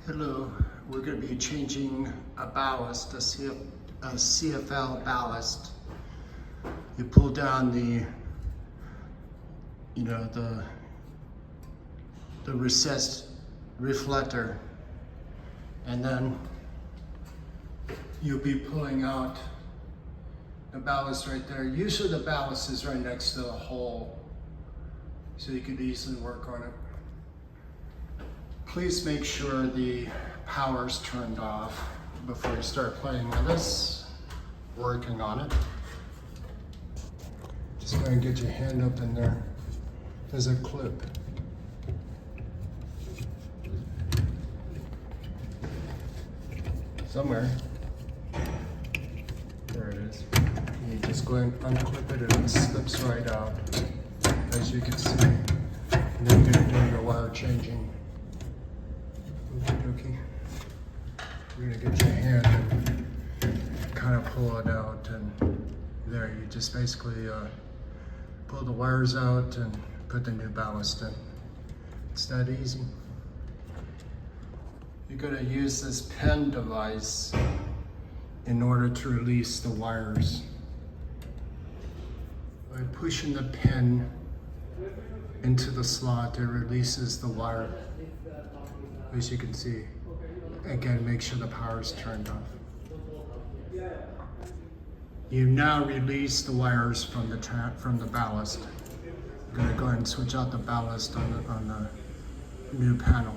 Hello, we're going to be changing a ballast, a CFL ballast. You pull down the recessed reflector, and then you'll be pulling out the ballast right there. Usually the ballast is right next to the hole, so you could easily work on it. Please make sure the power's turned off before you start playing with this, working on it. Just go and get your hand up in there. There's a clip. Somewhere. There it is. You just go and unclip it and it slips right out, as you can see. And then you're going to do your wire changing. Okay. You're going to get your hand and kind of pull it out, and there you just basically pull the wires out and put the new ballast in. It's that easy. You're going to use this pen device in order to release the wires. By pushing the pen into the slot, it releases the wire. As you can see, again, make sure the power is turned off. You now release the wires from the ballast. I'm going to go ahead and switch out the ballast on the new panel.